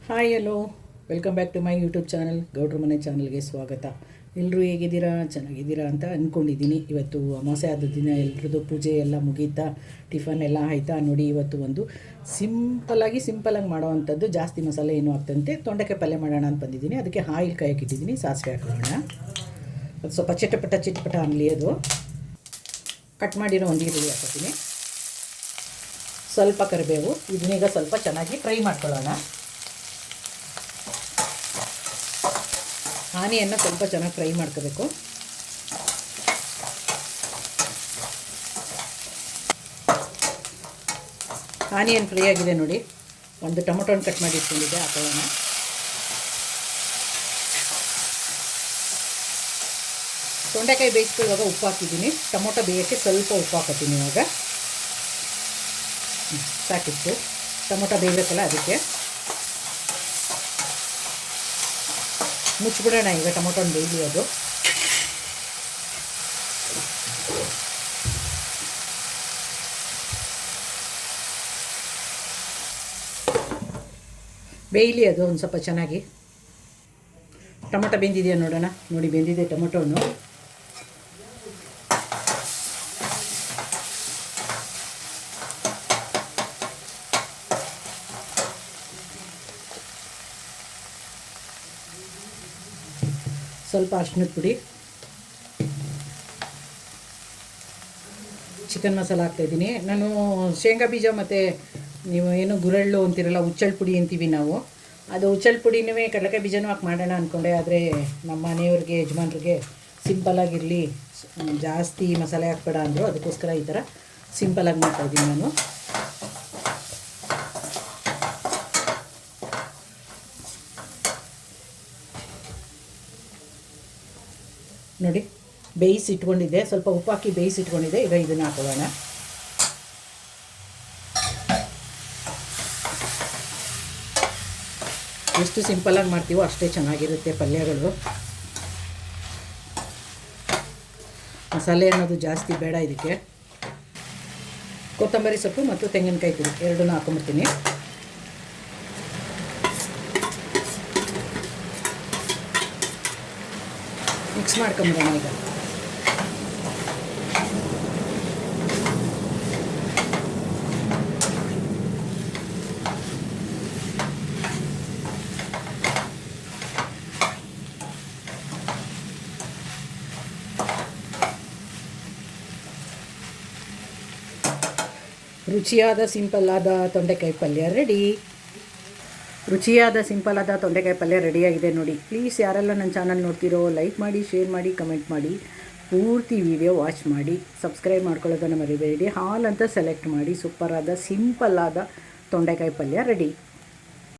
Hi hello, welcome back to my YouTube channel. ಗೌಡ್ರ ಮನೆ ಚಾನಲ್ಗೆ ಸ್ವಾಗತ. ಎಲ್ಲರೂ ಹೇಗಿದ್ದೀರಾ? ಚೆನ್ನಾಗಿದ್ದೀರಾ ಅಂತ ಅಂದ್ಕೊಂಡಿದ್ದೀನಿ. ಇವತ್ತು ಅಮಾವಾಸ್ಯೆ ಆದ ದಿನ ಎಲ್ರದ್ದು ಪೂಜೆ ಎಲ್ಲ ಮುಗೀತಾ, ಟಿಫನ್ ಎಲ್ಲ ಆಯಿತಾ. ನೋಡಿ, ಇವತ್ತು ಒಂದು ಸಿಂಪಲಾಗಿ ಮಾಡೋ ಅಂಥದ್ದು, ಜಾಸ್ತಿ ಮಸಾಲೆ ಏನೂ ಆಗ್ತಂತೆ ತೊಂಡೆಕಾಯಿ ಪಲ್ಯ ಮಾಡೋಣ ಅಂತ ಬಂದಿದ್ದೀನಿ. ಅದಕ್ಕೆ ಆಯಿಲ್ ಕಾಯಕ್ಕಿಟ್ಟಿದ್ದೀನಿ, ಸಾಸಿವೆ ಹಾಕೋಣ. ಅದು ಸ್ವಲ್ಪ ಚಿಟಪಟ ಅನ್ನಲಿ. ಅದು ಕಟ್ ಮಾಡಿರೋ ಒಂದು ಈರುಳ್ಳಿ ಹಾಕೋತೀನಿ, ಸ್ವಲ್ಪ ಕರಿಬೇವು. ಇದನ್ನೀಗ ಸ್ವಲ್ಪ ಚೆನ್ನಾಗಿ ಫ್ರೈ ಮಾಡ್ಕೊಳ್ಳೋಣ. ಆನಿಯನ್ನು ಸ್ವಲ್ಪ ಚೆನ್ನಾಗಿ ಫ್ರೈ ಮಾಡ್ಕೋಬೇಕು. ಆನಿಯನ್ ಫ್ರೈ ಆಗಿದೆ ನೋಡಿ. ಒಂದು ಟೊಮೊಟೊನ ಕಟ್ ಮಾಡಿ ಇಟ್ಕೊಂಡಿದ್ದೆ, ಹಾಕೋಣ. ತೊಂಡೆಕಾಯಿ ಬೇಯಿಸ್ಕೊಳ್ಳುವಾಗ ಉಪ್ಪು ಹಾಕಿದ್ದೀನಿ. ಟೊಮೊಟೊ ಬೇಯೋಕ್ಕೆ ಸ್ವಲ್ಪ ಉಪ್ಪು ಹಾಕೋತೀನಿ. ಇವಾಗ ಸಾಕಿತ್ತು, ಟೊಮೊಟೊ ಬೇಯಬೇಕಲ್ಲ, ಅದಕ್ಕೆ ಮುಚ್ಚಿಬಿಡೋಣ. ಈಗ ಟೊಮೊಟೊನ ಬೇಯಲಿ. ಅದು ಬೇಯಲಿ, ಅದು ಒಂದು ಸ್ವಲ್ಪ ಚೆನ್ನಾಗಿ. ಟೊಮೊಟೊ ಬೆಂದಿದೆಯಾ ನೋಡೋಣ. ನೋಡಿ, ಬೆಂದಿದೆ ಟೊಮೊಟೊನು. ಸ್ವಲ್ಪ ಅರಿಶಿನದ ಪುಡಿ, ಚಿಕನ್ ಮಸಾಲ ಹಾಕ್ತಾಯಿದ್ದೀನಿ ನಾನು. ಶೇಂಗಾ ಬೀಜ ಮತ್ತು ನೀವು ಏನು ಗುರೆಳ್ಳು ಅಂತೀರಲ್ಲ, ಹುಚ್ಚಳ ಪುಡಿ ಅಂತೀವಿ ನಾವು. ಅದು ಹುಚ್ಚಳ ಪುಡಿನೂ ಕಡಲೆಕಾಯಿ ಬೀಜನೂ ಹಾಕಿ ಮಾಡೋಣ ಅಂದ್ಕೊಂಡೆ. ಆದರೆ ನಮ್ಮ ಮನೆಯವ್ರಿಗೆ, ಯಜಮಾನ್ರಿಗೆ ಸಿಂಪಲಾಗಿರಲಿ, ಜಾಸ್ತಿ ಮಸಾಲೆ ಹಾಕ್ಬೇಡ ಅಂದರು. ಅದಕ್ಕೋಸ್ಕರ ಈ ಥರ ಸಿಂಪಲಾಗಿ ಮಾಡ್ತಾಯಿದ್ದೀನಿ ನಾನು. ನೋಡಿ, ಬೇಯಿಸಿಟ್ಕೊಂಡಿದ್ದೆ, ಸ್ವಲ್ಪ ಉಪ್ಪು ಹಾಕಿ ಬೇಯಿಸಿಟ್ಕೊಂಡಿದ್ದೆ. ಈಗ ಇದನ್ನು ಹಾಕೊಳ್ಳೋಣ. ಎಷ್ಟು ಸಿಂಪಲಾಗಿ ಮಾಡ್ತೀವೋ ಅಷ್ಟೇ ಚೆನ್ನಾಗಿರುತ್ತೆ ಪಲ್ಯಗಳು. ಮಸಾಲೆ ಅನ್ನೋದು ಜಾಸ್ತಿ ಬೇಡ ಇದಕ್ಕೆ. ಕೊತ್ತಂಬರಿ ಸೊಪ್ಪು ಮತ್ತು ತೆಂಗಿನಕಾಯಿ ತುರಿ ಎರಡನ್ನೂ ಹಾಕೊಂಡ್ಬಿಡ್ತೀನಿ. ಮಿಕ್ಸ್ ಮಾಡ್ಕೊಂಬಿಡೋಣ ಈಗ. ರುಚಿಯಾದ ಸಿಂಪಲ್ಲಾದ ತೊಂಡೆಕಾಯಿ ಪಲ್ಯ ರೆಡಿ. ತೊಂಡೆಕಾಯಿ ಪಲ್ಯ ರೆಡಿಯಾಗಿದೆ ನೋಡಿ. ಪ್ಲೀಸ್ ಯಾರೆಲ್ಲ ನನ್ನ ಚಾನಲ್ ನೋಡ್ತೀರೋ ಲೈಕ್ ಮಾಡಿ, ಶೇರ್ ಮಾಡಿ, ಕಮೆಂಟ್ ಮಾಡಿ, ಪೂರ್ತಿ ವಿಡಿಯೋ ವಾಚ್ ಮಾಡಿ, ಸಬ್ಸ್ಕ್ರೈಬ್ ಮಾಡ್ಕೊಳ್ಳೋದನ್ನು ಮರಿಬೇಡಿ. ಹಾಲ್ ಅಂತ ಸೆಲೆಕ್ಟ್ ಮಾಡಿ. ಸೂಪರಾದ ಸಿಂಪಲ್ಲಾದ ತೊಂಡೆಕಾಯಿ ಪಲ್ಯ ರೆಡಿ.